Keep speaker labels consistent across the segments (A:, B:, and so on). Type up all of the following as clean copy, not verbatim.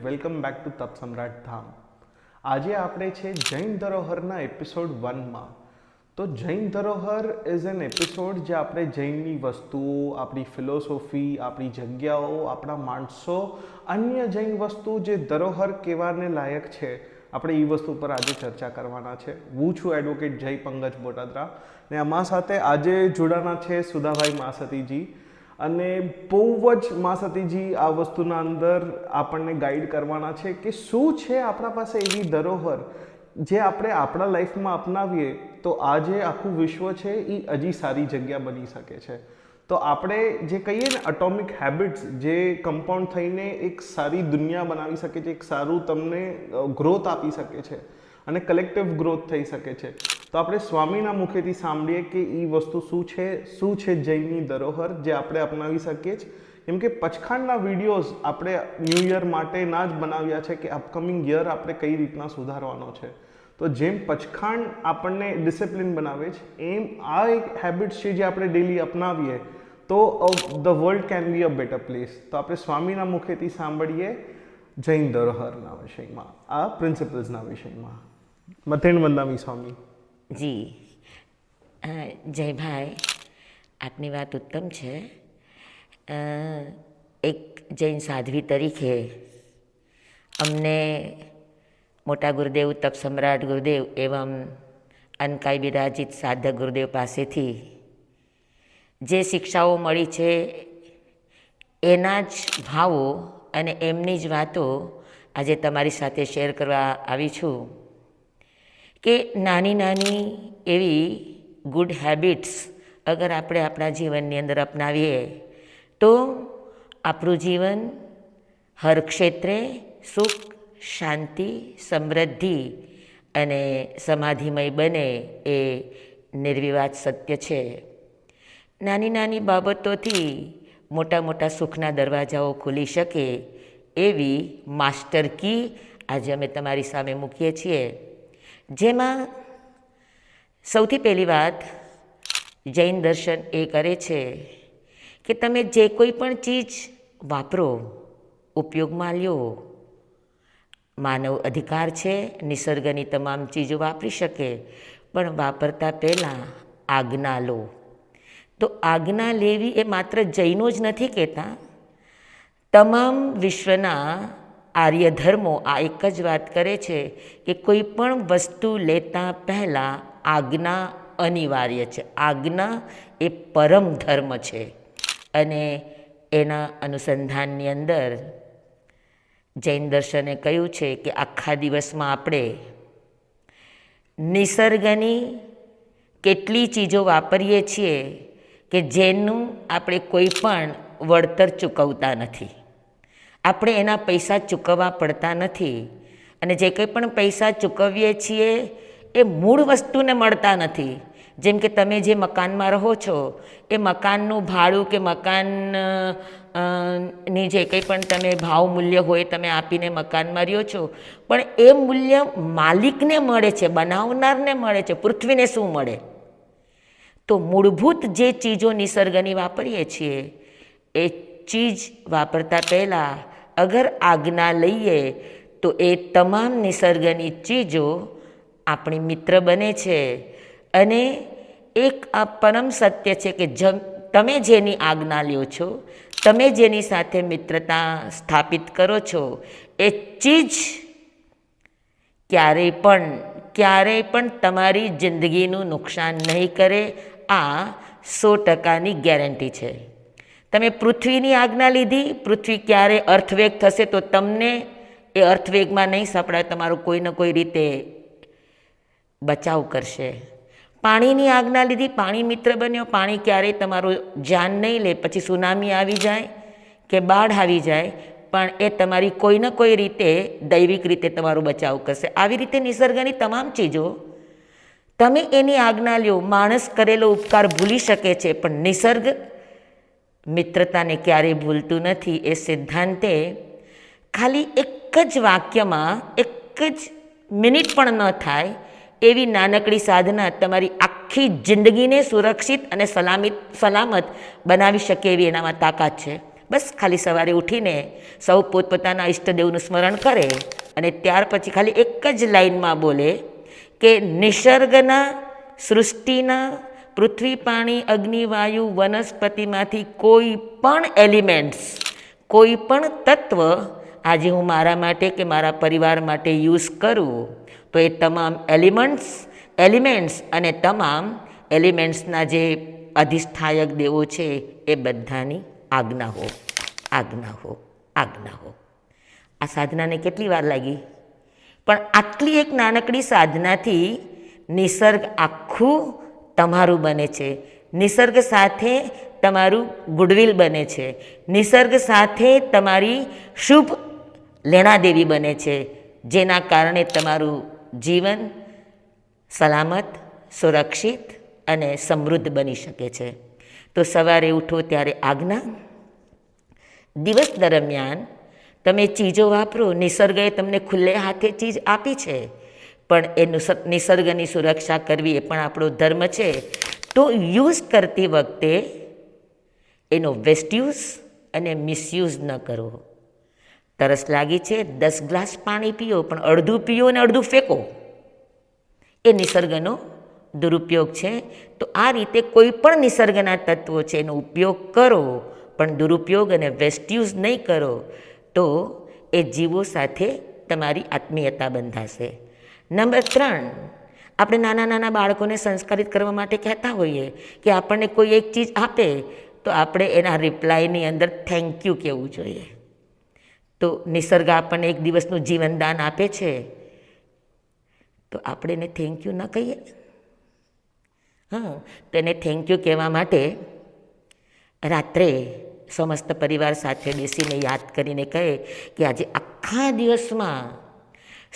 A: Welcome back to તપ સમ્રાટ ધામ. આજે આપણે છે જૈન ધરોહરના એપિસોડ 1માં. તો જૈન ધરોહર ઇઝ એન એપિસોડ જે આપણે જૈનની વસ્તુઓ, આપણી ફિલોસોફી, આપણી જગ્યાઓ, આપણા માણસો, અન્ય જૈન વસ્તુ જે ધરોહર કહેવાને લાયક છે, આપણે એ વસ્તુ પર આજે ચર્ચા કરવાના છે. હું છું એડવોકેટ જય પંકજ બોટાદરા ને અમારા સાથે આજે જોડાના છે સુધાભાઈ માસતીજી. અને બહુ જ માસતીજી આ વસ્તુના અંદર આપણને ગાઈડ કરવાના છે કે શું છે આપણા પાસે એવી ધરોહર જે આપણે આપણા લાઈફમાં અપનાવીએ તો આ જે આખું વિશ્વ છે એ હજી સારી જગ્યા બની શકે છે. તો આપણે જે કહીએ ને એટોમિક હેબિટ્સ જે કમ્પાઉન્ડ થઈને એક સારી દુનિયા બનાવી શકે છે, એક સારું તમને ગ્રોથ આપી શકે છે અને કલેક્ટિવ ગ્રોથ થઈ શકે છે. તો આપણે સ્વામીના મુખેથી સાંભળીએ કે એ વસ્તુ શું છે જૈનની ધરોહર જે આપણે અપનાવી શકીએ છીએ. કેમ કે પચખાંડના વિડીયોઝ આપણે ન્યૂ યર માટેના જ બનાવ્યા છે કે અપકમિંગ યર આપણે કઈ રીતના સુધારવાનો છે. તો જેમ પચખાંડ આપણને ડિસિપ્લિન બનાવે છે, એમ આ એક હેબિટ્સ છે જે આપણે ડેલી અપનાવીએ તો the world can be a better place. તો આપણે સ્વામીના મુખેથી સાંભળીએ જૈન ધરોહરના વિષયમાં, આ પ્રિન્સિપલ્સના વિષયમાં. મથેણ વંદામી સ્વામી.
B: જી જયભાઈ, આપની વાત ઉત્તમ છે. એક જૈન સાધ્વી તરીકે અમને મોટા ગુરુદેવ તપ સમ્રાટ ગુરુદેવ એવં અનકાઈ બિરાજિત સાધક ગુરુદેવ પાસેથી જે શિક્ષાઓ મળી છે એના જ ભાવો અને એમની જ વાતો આજે તમારી સાથે શેર કરવા આવી છું કે નાની નાની એવી ગુડ હેબિટ્સ અગર આપણે આપણા જીવનની અંદર અપનાવીએ તો આપણું જીવન હર ક્ષેત્રે સુખ, શાંતિ, સમૃદ્ધિ અને સમાધિમય બને એ નિર્વિવાદ સત્ય છે. નાની નાની બાબતોથી મોટા મોટા સુખના દરવાજાઓ ખુલી શકે એવી માસ્ટર કી આજે અમે તમારી સામે મૂકીએ છીએ. જેમાં સૌથી પહેલી વાત જૈન દર્શન એ કરે છે કે તમે જે કોઈ પણ ચીજ વાપરો, ઉપયોગમાં લ્યો, માનવ અધિકાર છે નિસર્ગની તમામ ચીજો વાપરી શકે, પણ વાપરતા પહેલાં આજ્ઞા લો. તો આજ્ઞા લેવી એ માત્ર જૈનો જ નથી કહેતા, તમામ વિશ્વના આર્ય ધર્મો આ એક જ વાત કરે છે કે કોઈ પણ વસ્તુ લેતા પહેલાં આજ્ઞા અનિવાર્ય છે. આજ્ઞા એ પરમ ધર્મ છે અને એના અનુસંધાનની અંદર જૈન દર્શને કહ્યું છે કે આખા દિવસમાં આપણે નિસર્ગની કેટલી ચીજો વાપરીએ છીએ કે જેનું આપણે કોઈ પણ વળતર ચૂકવતા નથી, આપણે એના પૈસા ચૂકવવા પડતા નથી. અને જે કંઈ પણ પૈસા ચૂકવીએ છીએ એ મૂળ વસ્તુને મળતા નથી. જેમ કે તમે જે મકાનમાં રહો છો એ મકાનનું ભાડું કે મકાન ની જે કંઈ પણ તમે ભાવ મૂલ્ય હોય તમે આપીને મકાનમાં રહ્યો છો, પણ એ મૂલ્ય માલિકને મળે છે, બનાવનારને મળે છે. પૃથ્વીને શું મળે? તો મૂળભૂત જે ચીજો નિસર્ગની વાપરીએ છીએ એ ચીજ વાપરતા પહેલાં અગર આજ્ઞા લઈએ તો એ તમામ નિસર્ગની ચીજો આપણી મિત્ર બને છે. અને એક આ પરમ સત્ય છે કે તમે જેની આજ્ઞા લ્યો છો, તમે જેની સાથે મિત્રતા સ્થાપિત કરો છો, એ ચીજ ક્યારેય પણ તમારી જિંદગીનું નુકસાન નહીં કરે. આ 100% ગેરંટી છે. તમે પૃથ્વીની આજ્ઞા લીધી, પૃથ્વી ક્યારે અર્થવેગ થશે તો તમને એ અર્થવેગમાં નહીં સપડાય, તમારો કોઈને કોઈ રીતે બચાવ કરશે. પાણીની આજ્ઞા લીધી, પાણી મિત્ર બન્યો, પાણી ક્યારેય તમારું જાન નહીં લે. પછી સુનામી આવી જાય કે બાઢ આવી જાય પણ એ તમારી કોઈને કોઈ રીતે દૈવિક રીતે તમારો બચાવ કરશે. આવી રીતે નિસર્ગની તમામ ચીજો તમે એની આજ્ઞા લ્યો. માણસ કરેલો ઉપકાર ભૂલી શકે છે પણ નિસર્ગ મિત્રતાને ક્યારેય ભૂલતું નથી. એ સિદ્ધાંતે ખાલી એક જ વાક્યમાં, એક જ મિનિટ પણ ન થાય એવી નાનકડી સાધના તમારી આખી જિંદગીને સુરક્ષિત અને સલામત બનાવી શકે એવી એનામાં તાકાત છે. બસ ખાલી સવારે ઉઠીને સૌ પોતપોતાના ઈષ્ટદેવનું સ્મરણ કરે અને ત્યાર પછી ખાલી એક જ લાઈનમાં બોલે કે નિસર્ગના, સૃષ્ટિના, પૃથ્વી, પાણી, અગ્નિ, વાયુ, વનસ્પતિમાંથી કોઈ પણ એલિમેન્ટ્સ, કોઈ પણ તત્વ આજે હું મારા માટે કે મારા પરિવાર માટે યુઝ કરું તો એ તમામ એલિમેન્ટ્સ અને તમામ એલિમેન્ટ્સના જે અધિષ્ઠાયક દેવો છે એ બધાની આજ્ઞા હો, આજ્ઞા હો, આજ્ઞા હો. આ સાધનાને કેટલી વાર લાગી? પણ આટલી એક નાનકડી સાધનાથી નિસર્ગ આખું તમારું બને છે. નિસર્ગ સાથે તમારું ગુડવિલ બને છે. નિસર્ગ સાથે તમારી શુભ લેણાદેવી બને છે, જેના કારણે તમારું જીવન સલામત, સુરક્ષિત અને સમૃદ્ધ બની શકે છે. તો સવારે ઉઠો ત્યારે આજ્ઞા. દિવસ દરમિયાન તમે ચીજો વાપરો, નિસર્ગએ તમને ખુલ્લે હાથે ચીજ આપી છે, પણ એ નિસર્ગની સુરક્ષા કરવી એ પણ આપણો ધર્મ છે. તો યુઝ કરતી વખતે એનો વેસ્ટયુઝ અને મિસયુઝ ન કરો. તરસ લાગી છે, 10 ગ્લાસ પાણી પીઓ, પણ અડધું પીઓ અને અડધું ફેંકો, એ નિસર્ગનો દુરુપયોગ છે. તો આ રીતે કોઈ પણ નિસર્ગના તત્વો છે એનો ઉપયોગ કરો, પણ દુરુપયોગ અને વેસ્ટયુઝ નહીં કરો, તો એ જીવો સાથે તમારી આત્મીયતા બંધાશે. નંબર 3, આપણે નાના નાના બાળકોને સંસ્કારિત કરવા માટે કહેતા હોઈએ કે આપણને કોઈ એક ચીજ આપે તો આપણે એના રિપ્લાયની અંદર થેન્ક યુ કહેવું જોઈએ. તો નિસર્ગ આપણને એક દિવસનું જીવનદાન આપે છે, તો આપણે એને થેન્ક યુ ન કહીએ? તો એને થેન્ક યુ કહેવા માટે રાત્રે સમસ્ત પરિવાર સાથે બેસીને યાદ કરીને કહે કે આજે આખા દિવસમાં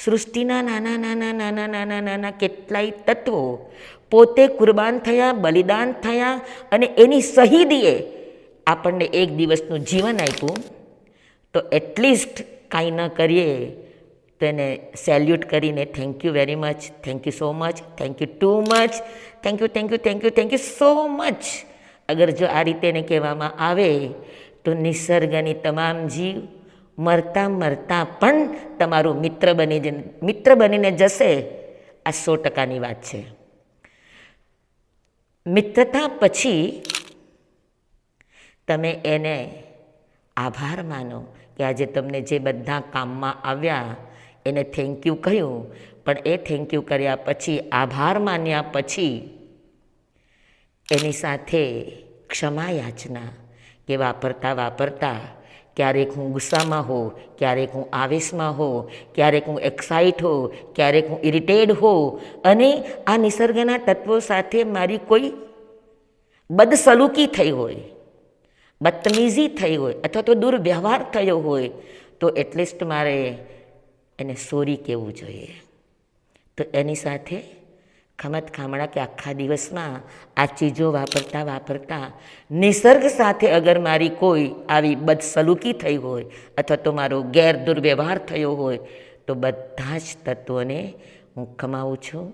B: સૃષ્ટિના નાના નાના નાના નાના નાના કેટલાય તત્વો પોતે કુરબાન થયા, બલિદાન થયા અને એની શહીદીએ આપણને એક દિવસનું જીવન આપ્યું. તો એટલીસ્ટ કાંઈ ન કરીએ તો એને સેલ્યુટ કરીને thank you very much, thank you so much, thank you too much, thank you thank you thank you thank you so much. અગર જો આ રીતે એને કહેવામાં આવે તો નિસર્ગની તમામ જીવ મરતા મરતા પણ તમારું મિત્ર બનીને જશે. આ 100%ની વાત છે. મિત્રતા પછી તમે એને આભાર માનો કે આજે તમને જે બધા કામમાં આવ્યા એને થેન્ક યુ કહ્યું, પણ એ થેન્ક યુ કર્યા પછી, આભાર માન્યા પછી એની સાથે ક્ષમા યાચના કે વાપરતા વાપરતા ક્યારેક હું ગુસ્સામાં હોઉં, ક્યારેક હું આવેશમાં હોઉં, ક્યારેક હું એક્સાઇટ હોઉં, ક્યારેક હું ઇરિટેડ હોઉં અને આ નિસર્ગના તત્વો સાથે મારી કોઈ બદસલુકી થઈ હોય, બદતમીઝી થઈ હોય અથવા તો દુર્વ્યવહાર થયો હોય તો એટલીસ્ટ મારે એને સોરી કહેવું જોઈએ. તો એની સાથે ખમત ખામણા કે આખા દિવસમાં આ ચીજો વાપરતા વાપરતા નિસર્ગ સાથે અગર મારી કોઈ આવી બદસલુકી થઈ હોય અથવા તો મારો દુર્વ્યવહાર થયો હોય તો બધા જ તત્વોને હું ખમાવું છું,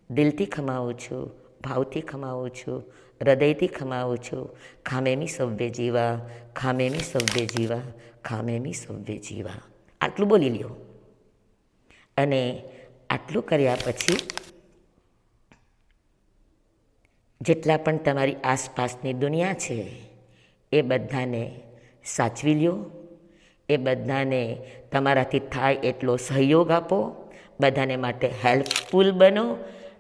B: દિલથી ખમાવું છું, ભાવથી ખમાવું છું, હૃદયથી ખમાવું છું. ખામેમી સવ્વે જીવા, ખામેમી સવ્વે જીવા, ખામેમી સવ્વે જીવા. આટલું બોલી લ્યો. અને આટલું કર્યા પછી જેટલા પણ તમારી આસપાસની દુનિયા છે એ બધાને સાચવી લ્યો, એ બધાને તમારાથી થાય એટલો સહયોગ આપો, બધાને માટે હેલ્પફુલ બનો.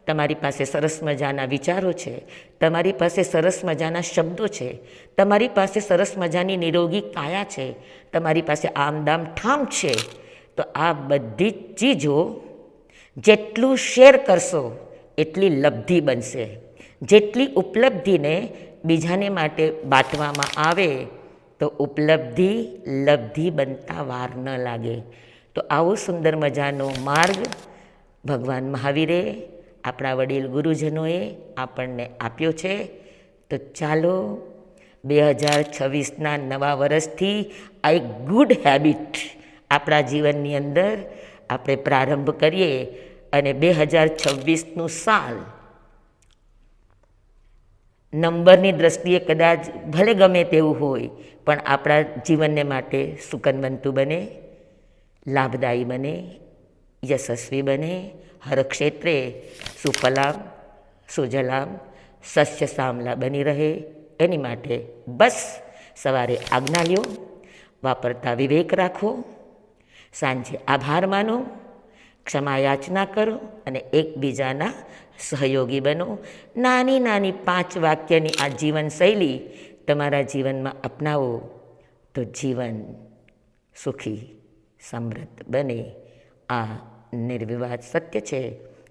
B: તમારી પાસે સરસ મજાના વિચારો છે, તમારી પાસે સરસ મજાના શબ્દો છે, તમારી પાસે સરસ મજાની નિરોગી કાયા છે, તમારી પાસે આમદામ ઠામ છે. તો આ બધી જ ચીજો જેટલું શેર કરશો એટલી લબ્ધિ બનશે. જેટલી ઉપલબ્ધિને બીજાને માટે બાંટવામાં આવે તો લબ્ધિ બનતા વાર ન લાગે. તો આવો સુંદર મજાનો માર્ગ ભગવાન મહાવીરે, આપણા વડીલ ગુરુજનોએ આપણને આપ્યો છે. તો ચાલો 2026ના નવા વર્ષથી આ એક ગુડ હેબિટ આપણા જીવનની અંદર આપણે પ્રારંભ કરીએ અને 2026નું સાલ નંબરની દ્રષ્ટિએ કદાચ ભલે ગમે તેવું હોય, પણ આપણા જીવનને માટે સુકનવંતું બને, લાભદાયી બને, યશસ્વી બને, હર ક્ષેત્રે સુફલામ સુજલામ સસ્ય શ્યામલા બની રહે, એની માટે બસ સવારે આજ્ઞા લ્યો, વાપરતા વિવેક રાખો, સાંજે આભાર માનો, ક્ષમા યાચના કરો અને એકબીજાના સહયોગી બનો. નાની નાની 5 વાક્યની આ જીવનશૈલી તમારા જીવનમાં અપનાવો તો જીવન સુખી સમૃદ્ધ બને. આ નિર્વિવાદ સત્ય છે.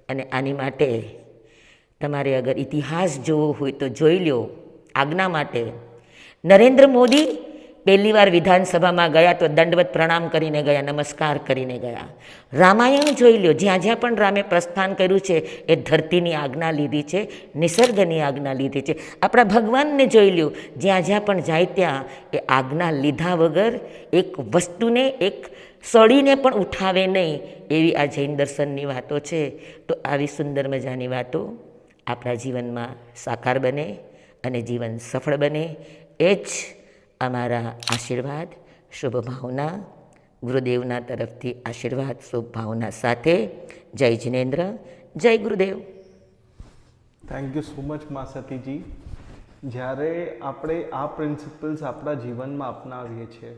B: અને આની માટે તમારે અગર ઇતિહાસ જોવો હોય તો જોઈ લો. આજ્ઞા માટે નરેન્દ્ર મોદી પહેલી વાર વિધાનસભામાં ગયા તો દંડવત પ્રણામ કરીને ગયા, નમસ્કાર કરીને ગયા. રામાયણ જોઈ લો, જ્યાં જ્યાં પણ રામે પ્રસ્થાન કર્યું છે એ ધરતીની આજ્ઞા લીધી છે, નિસર્ગની આજ્ઞા લીધી છે. આપણા ભગવાનને જોઈ લો, જ્યાં જ્યાં પણ જાય ત્યાં એ આજ્ઞા લીધા વગર એક વસ્તુને, એક સળીને પણ ઉઠાવે નહીં, એવી આ જૈન દર્શનની વાતો છે. તો આવી સુંદર મજાની વાતો આપણા જીવનમાં સાકાર બને અને જીવન સફળ બને, એ જ અમારા આશીર્વાદ, શુભ ભાવના, ગુરુદેવના તરફથી આશીર્વાદ શુભ ભાવના સાથે. જય જિનેન્દ્ર, જય ગુરુદેવ.
A: થેન્ક યુ સો મચ મા સતીજી. જ્યારે આપણે આ પ્રિન્સિપલ્સ આપણા જીવનમાં અપનાવીએ છીએ,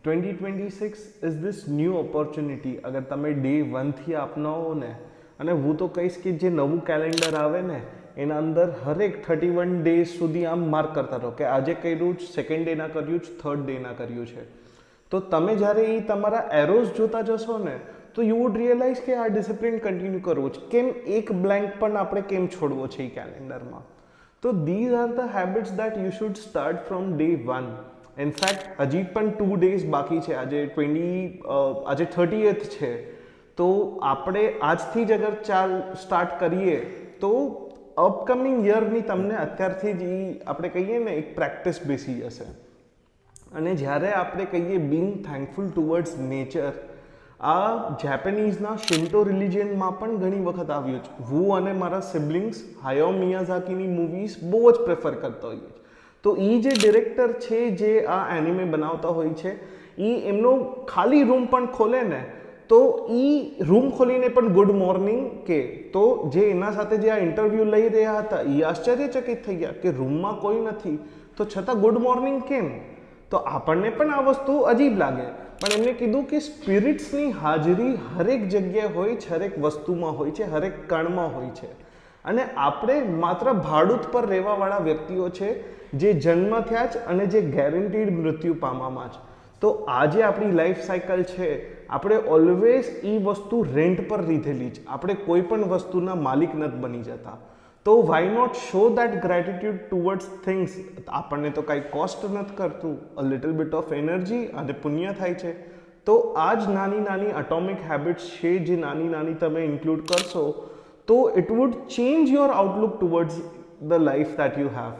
A: 2026 ઇઝ ધીસ ન્યૂ ઓપોર્ચ્યુનિટી. અગર તમે ડે 1થી અપનાવો ને, અને હું તો કહીશ કે જે નવું કેલેન્ડર આવે ને એના અંદર હરેક 31 ડેઝ સુધી આમ માર્ક કરતા રહો કે આજે કર્યું જ, સેકન્ડ ડેના કર્યું જ, થર્ડ ડેના કર્યું છે. તો તમે જ્યારે એ તમારા એરોઝ જોતા જશો ને તો યુ વુડ રિયલાઇઝ કે આ ડિસિપ્લિન કન્ટિન્યુ કરવું છે. કેમ એક બ્લેન્ક પણ આપણે કેમ છોડવો છે એ કેલેન્ડરમાં? તો these are the habits that you should start from day 1. In fact હજી પણ 2 ડેઝ બાકી છે. આજે 30th છે. તો આપણે આજથી જ અગર સ્ટાર્ટ કરીએ તો અપકમિંગ યરની તમને અત્યારથી જ આપણે કહીએ ને એક પ્રેક્ટિસ બેસી જશે. અને જ્યારે આપણે કહીએ બિંગ થેન્કફુલ ટુવર્ડ્સ નેચર, આ જેપેનીઝના શિન્ટો રિલિજિયનમાં પણ ઘણી વખત આવ્યું છે. હું અને મારા સિબ્લિંગ્સ હાયાઓ મિયાઝાકીની મૂવીઝ બહુ જ પ્રેફર કરતા હોઈએ છીએ. તો એ જે ડિરેક્ટર છે જે આ એનિમે બનાવતા હોય છે, એ એમનો ખાલી રૂમ પણ ખોલે ને તો એ રૂમ ખોલીને પણ ગુડ મોર્નિંગ કે. તો જે એના સાથે જે આ ઇન્ટરવ્યૂ લઈ રહ્યા હતા એ આશ્ચર્યચકિત થઈ ગયા કે રૂમમાં કોઈ નથી તો છતાં ગુડ મોર્નિંગ કેમ? તો આપણને પણ આ વસ્તુ અજીબ લાગે, પણ એમને કીધું કે સ્પિરિટ્સની હાજરી હરેક જગ્યાએ હોય છે, હરેક વસ્તુમાં હોય છે, હરેક કણમાં હોય છે. અને આપણે માત્ર ભાડૂત પર રહેવાવાળા વ્યક્તિઓ છે જે જન્મ થયા જ અને જે ગેરંટીડ મૃત્યુ પામવામાં છે. તો આ જે આપણી લાઈફ સાયકલ છે, આપણે ઓલવેઝ એ વસ્તુ રેન્ટ પર લીધેલી જ. આપણે કોઈ પણ વસ્તુના માલિક નથી બની જતા. તો why not show that gratitude towards things? આપણને તો કાંઈ કોસ્ટ નથી કરતું, a little bit of energy અને પુણ્ય થાય છે. તો આ જ નાની નાની એટોમિક હેબિટ્સ છે જે નાની નાની તમે ઇન્ક્લુડ કરશો તો it would change your Outlook towards the life that you have.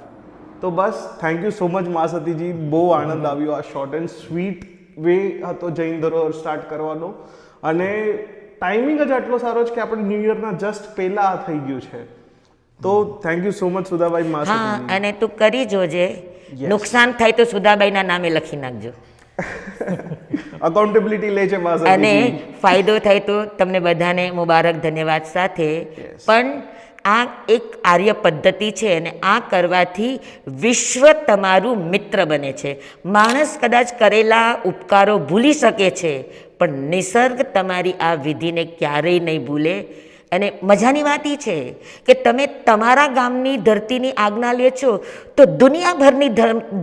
A: તો બસ થેન્ક યુ સો મચ મા સતીજી. બહુ આનંદ આવ્યો. આ શોર્ટ એન્ડ સ્વીટ વે હતો જૈન ધરોહર સ્ટાર્ટ કરવાનો, અને ટાઈમિંગ જ આટલો સારો છે કે આપણે ન્યૂ યરના જસ્ટ પહેલા આ થઈ ગયું છે. તો થેન્ક યુ સો મચ સુધાભાઈ મા
B: હા,
A: સતીજી.
B: અને તું કરી જોજે. નુકસાન થાય તો સુધાબાઈના નામે લખી નાખજો.
A: અકાઉન્ટેબિલિટી લે છે મા
B: અને
A: સતીજી.
B: ફાયદો થાય તો તમને બધાને મુબારક, ધન્યવાદ સાથે. પણ આ એક આર્ય પદ્ધતિ છે અને આ કરવાથી વિશ્વ તમારું મિત્ર બને છે. માણસ કદાચ કરેલા ઉપકારો ભૂલી શકે છે, પણ નિસર્ગ તમારી આ વિધિને ક્યારેય નહીં ભૂલે. અને મજાની વાત એ છે કે તમે તમારા ગામની ધરતીની આજ્ઞા લે છો તો દુનિયાભરની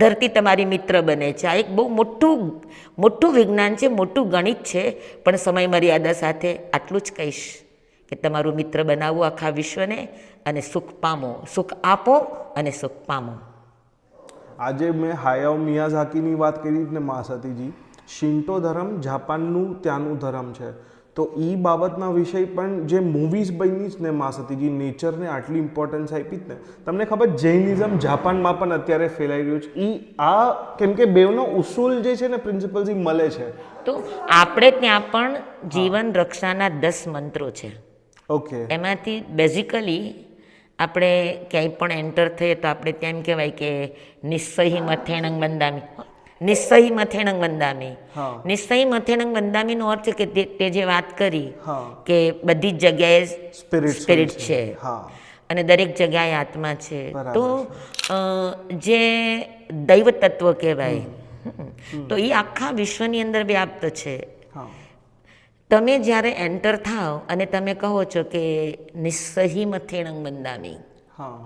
B: ધરતી તમારી મિત્ર બને છે. આ એક બહુ મોટું વિજ્ઞાન છે, મોટું ગણિત છે. પણ સમય મર્યાદા સાથે આટલું જ કહીશ કે તમારું મિત્ર બનાવવું આખા વિશ્વને, અને સુખ પામો. સુખ આપો અને સુખ પામો.
A: આજે મેં હાયાઓ મિયાઝાકીની વાત કરી ને મા સતીજી, શિન્ટો ધર્મ જાપાનનું ત્યાંનું ધર્મ છે. તો એ બાબતના વિષય પણ જે મૂવીઝ બની જ ને મા સતીજી, નેચરને આટલી ઇમ્પોર્ટન્સ આપી જ ને. તમને ખબર જૈનિઝમ જાપાનમાં પણ અત્યારે ફેલાઈ રહ્યું છે. કેમ કે બેવનો ઉસૂલ જે છે ને, પ્રિન્સિપલ્સ એ મળે છે.
B: તો આપણે ત્યાં પણ જીવન રક્ષાના 10 મંત્રો છે.
A: ઓકે.
B: એમાંથી બેઝિકલી આપણે ક્યાંય પણ એન્ટર થઈએ તો આપણે ત્યાં એમ કહેવાય કે નિસ્સહી મથેણંગ બંધામી, નિસ્સહી મથેણંગ બંધામી.
A: હા.
B: નિસ્સહી મથેણંગ બંધામીનો અર્થ છે કે તે જે વાત કરી
A: હા.
B: કે બધી જ જગ્યાએ
A: સ્પિરિટ
B: સ્પિરિટ છે
A: હા.
B: અને દરેક જગ્યાએ આત્મા છે.
A: બરાબર
B: તો જે દૈવ તત્વ કહેવાય તો એ આખા વિશ્વની અંદર વ્યાપ્ત છે.
A: હા.
B: તમે જ્યારે એન્ટર થાવ અને તમે કહો છો કે નિસ્સહી મથેણંગ બંધામી,
A: હા.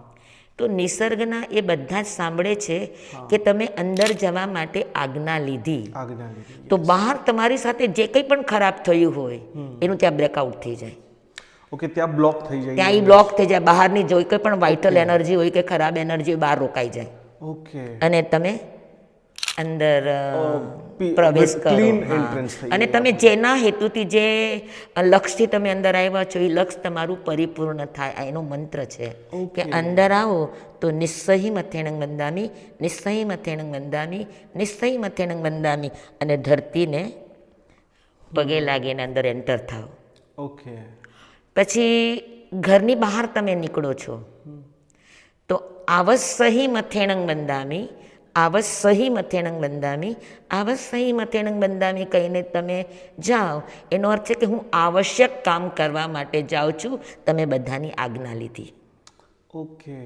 B: તો નિસર્ગના એ બધા જ સાંભળે છે કે તમે અંદર જવા માટે આજ્ઞા લીધી.
A: આજ્ઞા લીધી.
B: તો બહાર તમારી સાથે જે કંઈ પણ ખરાબ થયું હોય એનું ત્યાં બ્રેકઆઉટ થઈ જાય.
A: ઓકે, ત્યાં બ્લોક થઈ જાય.
B: ત્યાં એ બ્લોક થઈ જાય. બહારની જોઈ કંઈ પણ વાઇટલ એનર્જી હોય કે ખરાબ એનર્જી હોય બહાર રોકાઈ જાય
A: ઓકે.
B: અને તમે અંદર પ્રવેશ કરો.
A: ક્લીન
B: હા.
A: એન્ટ્રન્સ થઈ
B: અને તમે જેના હેતુથી જે લક્ષ્યથી તમે અંદર આવ્યા છો એ લક્ષ્ય તમારું પરિપૂર્ણ થાય. આ એનો મંત્ર છે કે અંદર આવો તો નિસ્સહી મથેણંગ બંધામી, નિસ્સહી મથેણંગ બંધામી, નિસ્સહી મથેણંગ બંધામી અને ધરતીને પગે લાગીને અંદર એન્ટર થાવ.
A: ઓકે.
B: પછી ઘરની બહાર તમે નીકળો છો તો આવસહી મથેણંગ બંધામી, આવસહી મથેણંગ બંધામી, આવસહી મથેણંગ બંધામી કહીને તમે જાઓ. એનો અર્થ છે કે હું આવશ્યક કામ કરવા માટે જાઉં છું. તમે બધાની આજ્ઞા લીધી.
A: ઓકે.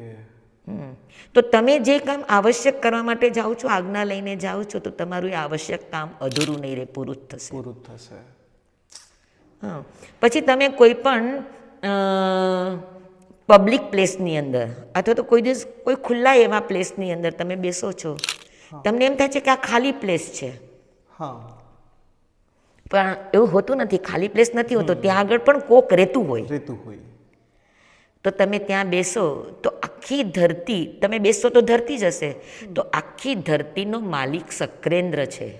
B: તો તમે જે કામ આવશ્યક કરવા માટે જાઓ છો, આજ્ઞા લઈને જાઓ છો, તો તમારું એ આવશ્યક કામ અધૂરું નહીં રહે, પૂરું જ થશે.
A: પૂરું થશે.
B: હા. પછી તમે કોઈ પણ પબ્લિક પ્લેસની અંદર અથવા તો કોઈ દિવસ કોઈ ખુલ્લા એવા પ્લેસની અંદર તમે બેસો છો, તમને એમ થાય છે કે આ ખાલી પ્લેસ છે.
A: હા.
B: પણ એવું હોતું નથી. ખાલી પ્લેસ નથી હોતો. ત્યાં આગળ પણ કોક રહેતું હોય.
A: રહેતું હોય.
B: તો તમે ત્યાં બેસો તો આખી ધરતી, તમે બેસો તો ધરતી જ હશે, તો આખી ધરતીનો માલિક સક્રેન્દ્ર છે.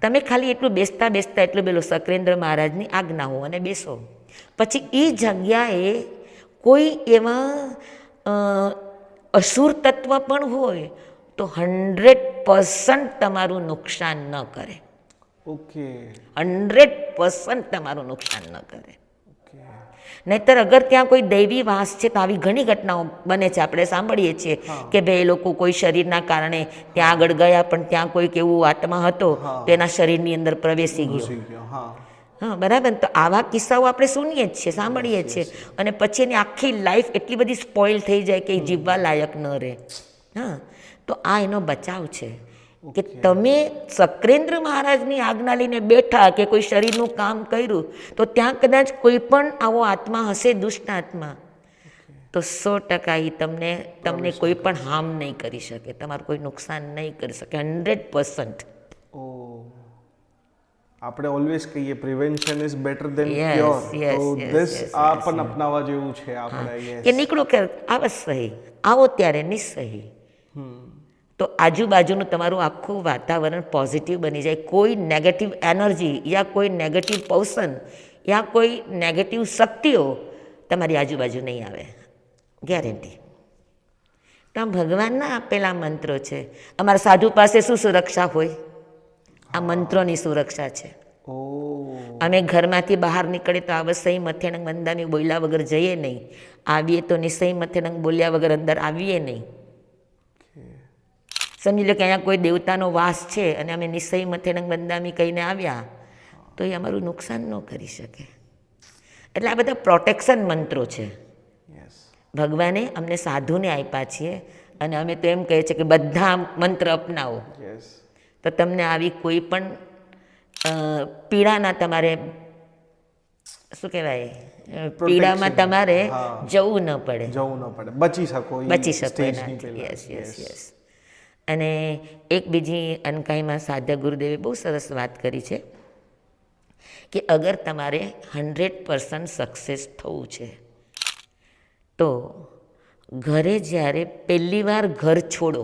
B: તમે ખાલી એટલું બેસતા બેસતા એટલું પેલું સક્રેન્દ્ર મહારાજની આજ્ઞા હો અને બેસો. પછી એ જગ્યાએ કોઈ એવા અસુર તત્વ પણ હોય તો 100% તમારું નુકસાન ન કરે.
A: ઓકે.
B: 100% તમારું નુકસાન ન કરે.
A: ઓકે.
B: નહીતર અગર ત્યાં કોઈ દૈવી વાસ છે તો આવી ઘણી ઘટનાઓ બને છે. આપણે સાંભળીએ છીએ કે ભાઈ એ લોકો કોઈ શરીરના કારણે ત્યાં આગળ ગયા પણ ત્યાં કોઈક એવું આત્મા હતો તો એના શરીરની અંદર પ્રવેશી ગયો.
A: હા.
B: હા, બરાબર. તો આવા કિસ્સાઓ આપણે સુનીએ જ છીએ, સાંભળીએ છીએ અને પછી એની આખી લાઈફ એટલી બધી સ્પોઇલ થઈ જાય કે એ જીવવા લાયક ન રહે. હા, તો આ એનો બચાવ છે કે તમે સક્રેન્દ્ર મહારાજની આજ્ઞા લઈને બેઠા કે કોઈ શરીરનું કામ કર્યું તો ત્યાં કદાચ કોઈ પણ આવો આત્મા હશે, દુષ્ટ આત્મા, તો 100% એ તમને કોઈ પણ હાર્મ નહીં કરી શકે, તમારું કોઈ નુકસાન નહીં કરી શકે. 100%.
A: ઓ, આપણે ઓલવેઝ કહીએ prevention is better than
B: Yes,
A: cure.
B: yes,
A: તો
B: yes,
A: ધીસ
B: yes,
A: આ
B: yes,
A: પણ
B: yes.
A: અપનાવવા જેવું છે આપણે.
B: કે નીકળો કે આવસહી, આવો ત્યારે નિસ્સહી. તો આજુબાજુનું તમારું આખું વાતાવરણ પોઝિટિવ બની જાય. કોઈ નેગેટિવ એનર્જી યા કોઈ નેગેટિવ પર્સન યા કોઈ નેગેટિવ શક્તિઓ તમારી આજુબાજુ નહીં આવે, ગેરંટી. તો આ ભગવાનના આપેલા મંત્રો છે. અમારા સાધુ પાસે શું સુરક્ષા હોય? આ મંત્રોની સુરક્ષા છે.
A: ઓ,
B: અમે ઘરમાંથી બહાર નીકળીએ તો આવસહી મથેણંગ બંધામી બોલ્યા વગર જઈએ નહીં. આવીએ તો નિસ્સહી મથેણંગ બોલ્યા વગર અંદર આવીએ નહીં. સમજી લો કે અહીંયા કોઈ દેવતાનો વાસ છે અને અમે નિસ્સહી મથેણંગ બંધામી કહીને આવ્યા તો એ અમારું નુકસાન ન કરી શકે. એટલે આ બધા પ્રોટેક્શન મંત્રો છે.
A: યસ.
B: ભગવાને અમને સાધુને આપ્યા છીએ અને અમે તો એમ કહીએ છીએ કે બધા મંત્ર અપનાવો
A: યસ.
B: તો તમને આવી કોઈ પણ પીડાના તમારે શું કહેવાય, પીડામાં તમારે જવું ન પડે,
A: જવું ન પડે, બચી શકો.
B: બચી શકો એનાથી. Yes yes yes. અને એક બીજી અનકાઈમાં સાધક ગુરુદેવે બહુ સરસ વાત કરી છે કે અગર તમારે 100% સક્સેસ થવું છે તો ઘરે જ્યારે પહેલી વાર ઘર છોડો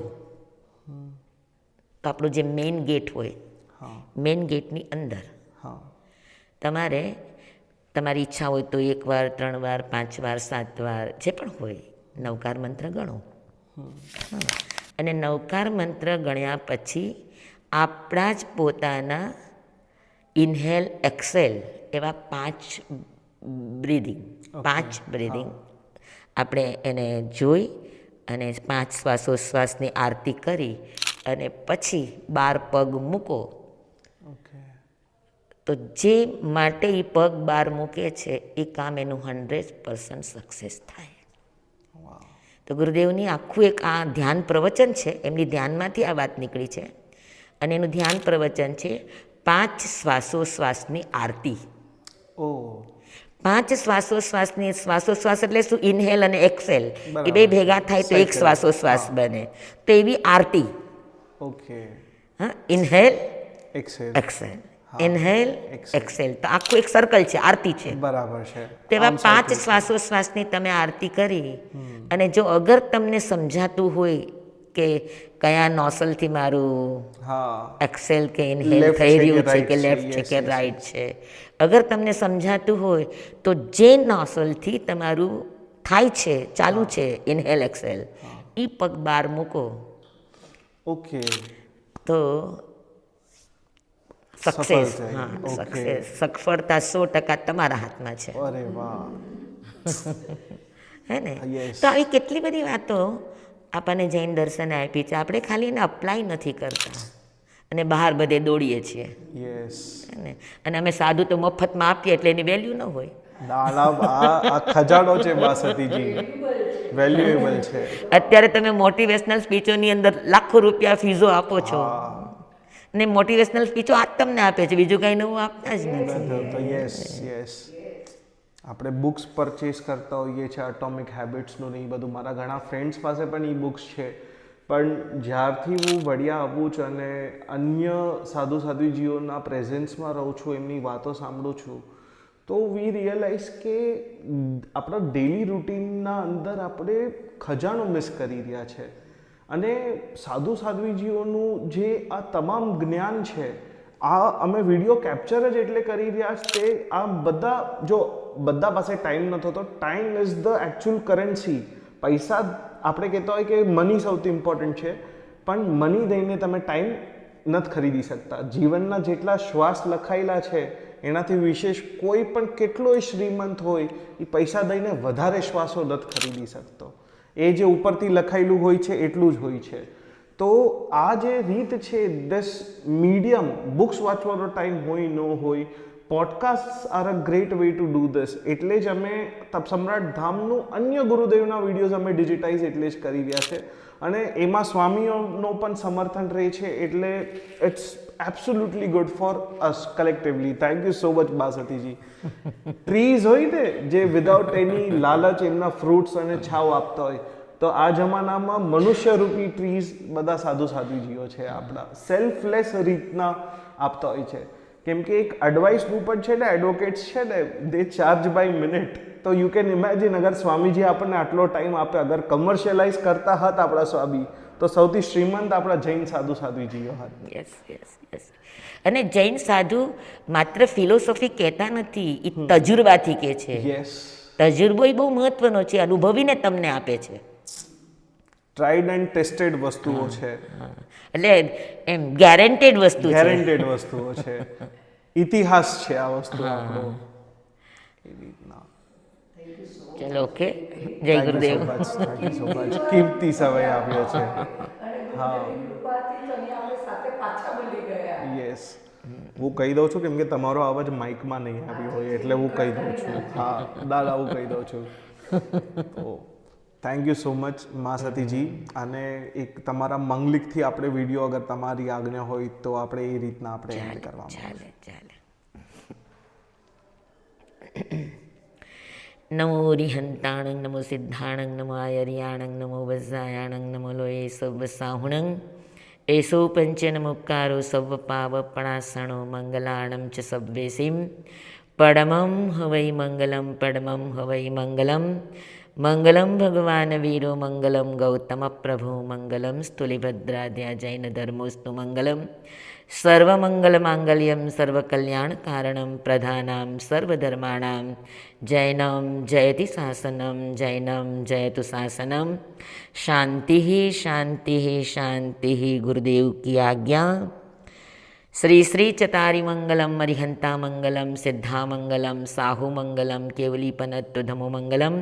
B: તો આપણો જે મેઇન ગેટ હોય, મેઇન ગેટની અંદર તમારે તમારી ઈચ્છા હોય તો 1 વાર, 3 વાર, 5 વાર, 7 વાર જે પણ હોય નવકાર મંત્ર ગણો. અને નવકાર મંત્ર ગણ્યા પછી આપણા જ પોતાના ઇન્હેલ એક્સેલ એવા 5 બ્રીધિંગ આપણે એને જોઈ અને 5 શ્વાસોશ્વાસની આરતી કરી અને પછી 12 પગ મૂકો.
A: ઓકે.
B: તો જે માટે એ પગ 12 મૂકે છે એ કામ એનું 100% સક્સેસ થાય. તો ગુરુદેવની આખું એક આ ધ્યાન પ્રવચન છે, એમની ધ્યાનમાંથી આ વાત નીકળી છે અને એનું ધ્યાન પ્રવચન છે 5 શ્વાસોશ્વાસની આરતી.
A: ઓ
B: 5 શ્વાસોશ્વાસ એટલે શું? ઇનહેલ અને એક્સેલ એ બે ભેગા થાય તો એક શ્વાસોશ્વાસ બને. તો એવી આરતી.
A: ઓકે.
B: હા, inhale
A: exhale.
B: Exhale, inhale exhale. તો આખું એક સર્કલ છે, આરતી છે.
A: બરાબર છે.
B: તેવા 5 શ્વાસોશ્વાસની તમે આરતી કરી અને જો અગર તમને સમજાતું હોય કે કયા નોસલથી મારું એક્સેલ કે ઇનહેલ થઈ રહ્યું છે કે લેફ્ટ છે કે રાઈટ છે, અગર તમને સમજાતું હોય તો જે નોસલથી તમારું થાય છે, ચાલુ છે ઇનહેલ એક્સેલ, એ પગ 12 મૂકો.
A: ઓકે.
B: તો સક્સેસ. હા, સક્સેસ, સફળતા 100% તમારા હાથમાં છે.
A: અરે વાહ.
B: હે ને? તો આવી કેટલી બધી વાતો આપણને જૈન દર્શને આપી છે, આપણે ખાલી એને અપ્લાય નથી કરતા અને બહાર બધે દોડીએ છીએ. અને અમે સાદું તો મફતમાં આપીએ એટલે એની વેલ્યુ ન હોય.
A: આ ખજાનો છે બાસતીજી, વેલ્યુએબલ છે.
B: અત્યારે તમે મોટિવેશનલ સ્પીચોની અંદર લાખો રૂપિયા ફીઝો આપો છો ને મોટિવેશનલ સ્પીચો આ તમને આપે છે, બીજું કંઈ નવું આપતા જ નથી.
A: યસ. આપણે બુક્સ પરચેસ કરતા હોઈએ છીએ, એટોમિક હેબિટ્સનું ને એ બધું. મારા ઘણા ફ્રેન્ડ્સ પાસે પણ ઈ બુક્સ છે, પણ જ્યારથી હું વડિયા આવું છું અને અન્ય સાધુજીઓના પ્રેઝન્સમાં રહું છું, એમની વાતો સાંભળું છું, તો વી રિયલાઇઝ કે આપણા ડેલી રૂટીનના અંદર આપણે ખજાનો મિસ કરી રહ્યા છે. અને સાધુજીઓનું જે આ તમામ જ્ઞાન છે, આ અમે વિડીયો કેપ્ચર જ એટલે કરી રહ્યા છે. આ બધા પાસે ટાઈમ નથી હોતો. Time is the actual currency. પૈસા આપણે કહેતા હોય કે મની સૌથી ઇમ્પોર્ટન્ટ છે, પણ મની દઈને તમે ટાઈમ નથી ખરીદી શકતા. જીવનના જેટલા શ્વાસ લખાયેલા છે એનાથી વિશેષ કોઈ પણ કેટલોય શ્રીમંત હોય એ પૈસા દઈને વધારે શ્વાસો નથી ખરીદી શકતો. એ જે ઉપરથી લખાયેલું હોય છે એટલું જ હોય છે. તો આ જે રીત છે, ધીસ મીડિયમ, બુક્સ વાંચવાનો ટાઈમ હોય ન હોય, podcast are a great way to do this. એટલે જ અમે તપસમ્રાટ ધામનું અન્ય ગુરુદેવના વિડીયોઝ અમે ડિજિટાઇઝ એટલે જ કરી રહ્યા છે અને એમાં સ્વામીઓનો પણ સમર્થન રહે છે. એટલે it's absolutely good for us collectively. Thank you so much બાસતીજી. ટ્રીઝ હોય ને જે વિધાઉટ એની લાલચ એમના ફ્રૂટ્સ અને છાવ આપતા હોય, તો આ જમાનામાં મનુષ્યરૂપી ટ્રીઝ બધા સાધુજીઓ છે, આપણા સેલ્ફલેસ રીતના આપતા હોય છે. કેમ કે એક એડવાઇસનું પણ છે ને, એડવોકેટ્સ છે ને, દે ચાર્જ બાય મિનિટ. તો યુ કેન ઇમેજિન, અગર સ્વામીજી આપણને આટલો ટાઈમ આપે, અગર કમર્શિયલાઇઝ કરતા હતા આપણા સ્વામી, તો સૌથી શ્રીમંત આપણા જૈન સાધુજીઓ હતા.
B: યસ. અને જૈન સાધુ માત્ર ફિલોસોફી કહેતા નથી, એ તજુર્બાથી કહે છે. તજુર્બો એ બહુ મહત્વનો છે, અનુભવીને તમને આપે છે.
A: ટ્રાઇડ એન્ડ ટેસ્ટેડ વસ્તુઓ છે,
B: એટલે એમ ગેરંટેડ
A: વસ્તુઓ છે. ઇતિહાસ છે આ વસ્તુ આપણો.
B: ચલો, ઓકે. જય ગુરુદેવ.
A: કિંમતી સમય આપ્યો છે. હા, યસ. હું કહી દઉં છું કેમ કે તમારો અવાજ માઇકમાં નહીં આવ્યો હોય, એટલે હું કહી દઉં છું. હા દાદા, હું કહી દઉં છું. તો થેન્ક યુ સો મચ મા સતીજી. અને એક તમારા મંગલિકથી આપણે વિડીયો, અગર તમારી આજ્ઞા હોય તો આપણે એ રીતના આપણે એન્ડ કરવામાં
B: ચાલે. નમો રિહંતાણંગ, નમો સિદ્ધાણંગ, નમો આયર્યાણંગ, નમો વજ્રાયાણંગ, નમો લોયે સૌ સાહુણંગ, એસો પંચનમુપકારો સૌ પાવપણાસણો મંગલાણમ ચ સવ્વેસીમ પડમમ હવૈ મંગલમ, પડમમ હવૈ મંગલમ. મંગલમ ભગવાન વીરો મંગલમ, ગૌતમ પ્રભુ મંગલમ, સ્થુલિભદ્રાદ્યા જૈન ધર્મોસ્તુ મંગલમ. સર્વમંગલ માંગલ્યમ, સર્વકલ્યાણ કારણમ, પ્રધાનામ સર્વધર્માણામ જૈનમ જયતિ શાસનમ, જૈનમ જયતુ શાસનમ. શાંતિ. ગુરુદેવ કી આજ્ઞા. શ્રી ચતારી મંગલમ, અરિહંતા મંગલમ, સિદ્ધા મંગલમ, સાહુ મંગલમ, કેવલીપનત્વ ધમો મંગલમ.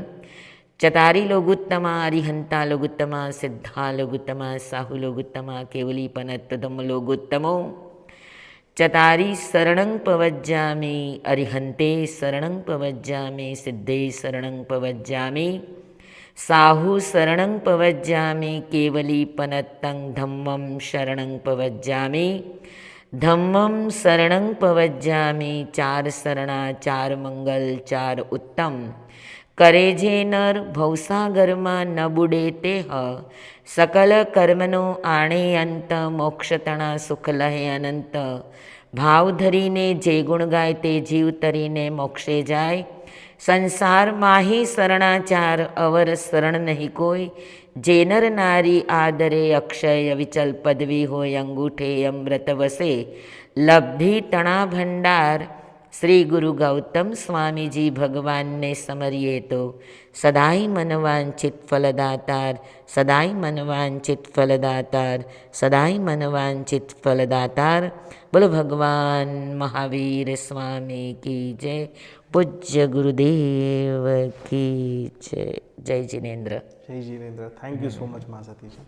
B: ચતારી લોગુત્તમા અરિહંતા લોગુત્તમા સિદ્ધા લોગુત્તમા સાહુ લોગુત્તમા કેવલી પનત્તમ લોગુત્તમો ચતારી શરણં પવજ્જામિ અરિહંતે શરણં પવજ્જામિ સિદ્ધે શરણં પવજ્જામિ સાહુ શરણં પવજ્જામિ કેવલી પનત્તં ધમ્મં શરણં પવજ્જામિ ધમ્મં શરણં પવજ્જામિ ચાર શરણા ચાર મંગલ ચાર ઉત્તમ કરે જે નર ભવસાગરમાં ન બુડે તે સકલ કર્મનો આણે અંત મોક્ષતણા સુખ લહે અનંત ભાવ ધરીને જે ગુણ ગાય તે જીવ તરીને મોક્ષે જાય સંસાર માહી શરણાચાર અવર શરણ નહીં કોઈ જે નર નારી આદરે અક્ષય વિચલ પદવી હોય અંગૂઠે અમૃત વસે લબ્ધિ તણા ભંડાર શ્રી ગુરુ ગૌતમ સ્વામીજી ભગવાનને સમરીએ તો સદાય મનવાંચિત ફલદાતાર સદાય મનવાંચિત ફલદાતાર સદાય મનવાંચિત ફલદાતાર બોલો ભગવાન મહાવીર સ્વામી કી જય પૂજ્ય ગુરુદેવ કી જય જય જિનેન્દ્ર
A: જય Jinendra. Thank you so much મા સતીજી.